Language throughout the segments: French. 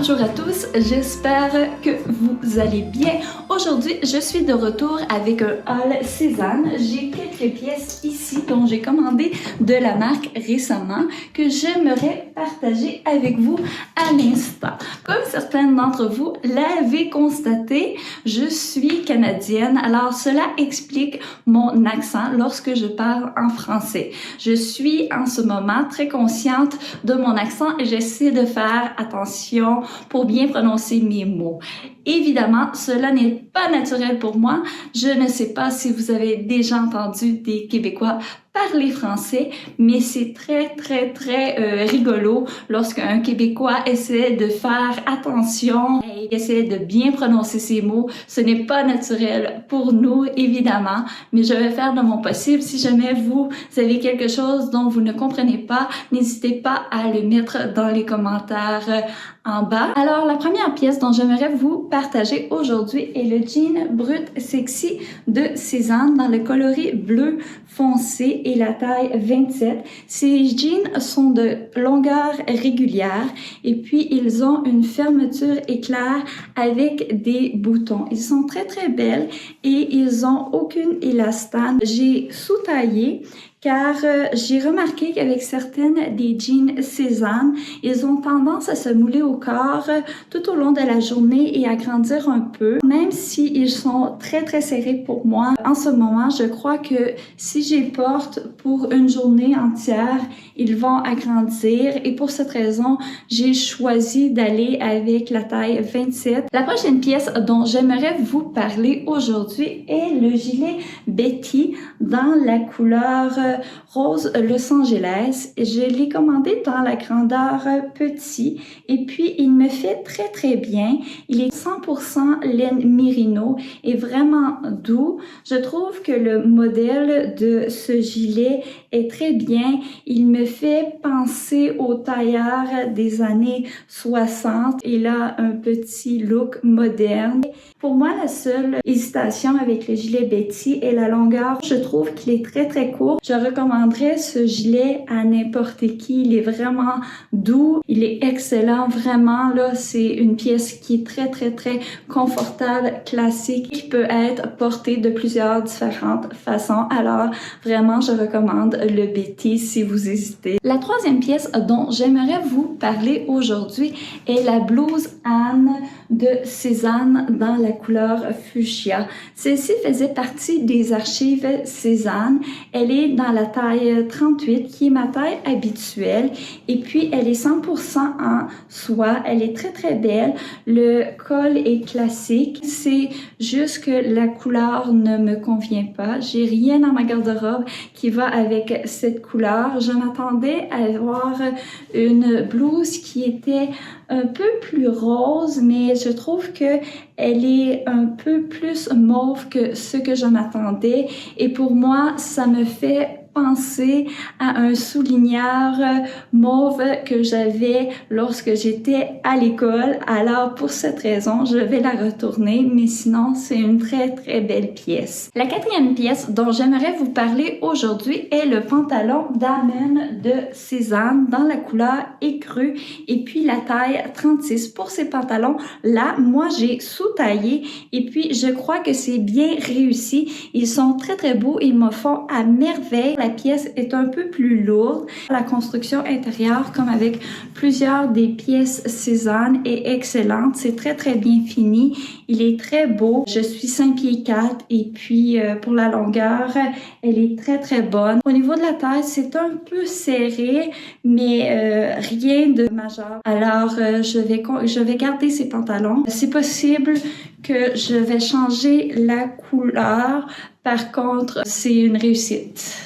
Bonjour à tous, j'espère que vous allez bien. Aujourd'hui, je suis de retour avec un haul Cézanne. J'ai quelques pièces ici dont j'ai commandé de la marque récemment que j'aimerais partager avec vous à l'instant. Comme certaines d'entre vous l'avez constaté, je suis canadienne, alors cela explique mon accent lorsque je parle en français. Je suis en ce moment très consciente de mon accent et j'essaie de faire attention pour bien prononcer mes mots. Évidemment, cela n'est pas naturel pour moi. Je ne sais pas si vous avez déjà entendu des Québécois parler français, mais c'est très rigolo lorsqu'un Québécois essaie de faire attention et essaie de bien prononcer ses mots. Ce n'est pas naturel pour nous, évidemment, mais je vais faire de mon possible. Si jamais vous avez quelque chose dont vous ne comprenez pas, n'hésitez pas à le mettre dans les commentaires en bas. Alors, la première pièce dont j'aimerais vous partager aujourd'hui est le jean brut sexy de Cézanne dans le coloris bleu foncé et la taille 27. Ces jeans sont de longueur régulière et puis ils ont une fermeture éclair avec des boutons. Ils sont très belles et ils ont aucune élastane. J'ai sous-taillé car j'ai remarqué qu'avec certaines des jeans Cézanne, ils ont tendance à se mouler au corps tout au long de la journée et à grandir un peu. Même si ils sont très serrés pour moi, en ce moment, je crois que si je les porte pour une journée entière, ils vont agrandir et pour cette raison, j'ai choisi d'aller avec la taille 27. La prochaine pièce dont j'aimerais vous parler aujourd'hui est le gilet Betty dans la couleur rose Los Angeles. Je l'ai commandé dans la grandeur petit et puis il me fait très bien. Il est 100% laine mérino et vraiment doux. Je trouve que le modèle de ce gilet est très bien. Il me fait penser au tailleur des années 60. Il a un petit look moderne. Pour moi, la seule hésitation avec le gilet Betty est la longueur. Je trouve qu'il est très court. Je recommanderais ce gilet à n'importe qui. Il est vraiment doux. Il est excellent. Vraiment, là, c'est une pièce qui est très confortable, classique, qui peut être portée de plusieurs différentes façons. Alors, vraiment, je recommande le Betty si vous hésitez. La troisième pièce dont j'aimerais vous parler aujourd'hui est la blouse Anne de Cézanne dans la couleur fuchsia. Celle-ci faisait partie des archives Cézanne. Elle est dans la taille 38 qui est ma taille habituelle et puis elle est 100% en soie. Elle est très belle. Le col est classique. C'est juste que la couleur ne me convient pas. J'ai rien dans ma garde-robe qui va avec cette couleur. Je m'attendais à avoir une blouse qui était un peu plus rose, mais je trouve que elle est un peu plus mauve que ce que je m'attendais. Et pour moi, ça me fait penser à un souligneur mauve que j'avais lorsque j'étais à l'école. Alors, pour cette raison, je vais la retourner, mais sinon, c'est une très belle pièce. La quatrième pièce dont j'aimerais vous parler aujourd'hui est le pantalon Damen de Cézanne dans la couleur écrue et puis la taille 36. Pour ces pantalons-là, moi, j'ai sous-taillé et puis je crois que c'est bien réussi. Ils sont très beaux, ils me font à merveille. La pièce est un peu plus lourde. La construction intérieure, comme avec plusieurs des pièces Cézanne, est excellente. C'est très bien fini. Il est très beau. Je suis 5 pieds 4 et puis pour la longueur, elle est très bonne. Au niveau de la taille, c'est un peu serré, mais rien de majeur. Alors, je vais garder ces pantalons. C'est possible que je vais changer la couleur. Par contre, c'est une réussite.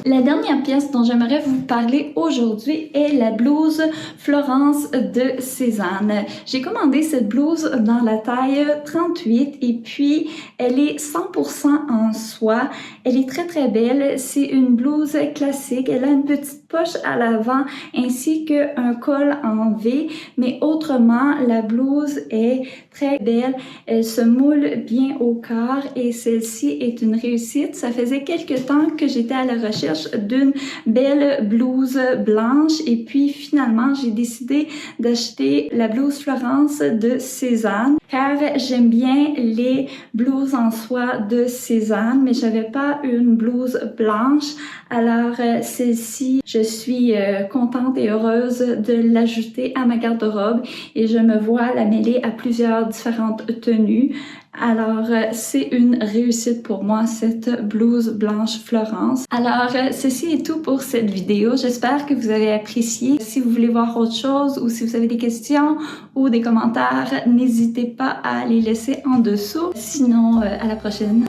La dernière pièce dont j'aimerais vous parler aujourd'hui est la blouse Florence de Cézanne. J'ai commandé cette blouse dans la taille 38 et puis elle est 100% en soie. Elle est très belle. C'est une blouse classique. Elle a une petite poche à l'avant ainsi qu'un col en V. Mais autrement, la blouse est très belle. Elle se moule bien au corps et celle-ci est une réussite. Ça faisait quelques temps que j'étais à la recherche recherche d'une belle blouse blanche et puis finalement j'ai décidé d'acheter la blouse Florence de Cézanne car j'aime bien les blouses en soie de Cézanne mais j'avais pas une blouse blanche. Alors celle-ci, je suis contente et heureuse de l'ajouter à ma garde-robe et je me vois la mêler à plusieurs différentes tenues. Alors, c'est une réussite pour moi, cette blouse blanche Florence. Alors, ceci est tout pour cette vidéo. J'espère que vous avez apprécié. Si vous voulez voir autre chose ou si vous avez des questions ou des commentaires, n'hésitez pas à les laisser en dessous. Sinon, à la prochaine.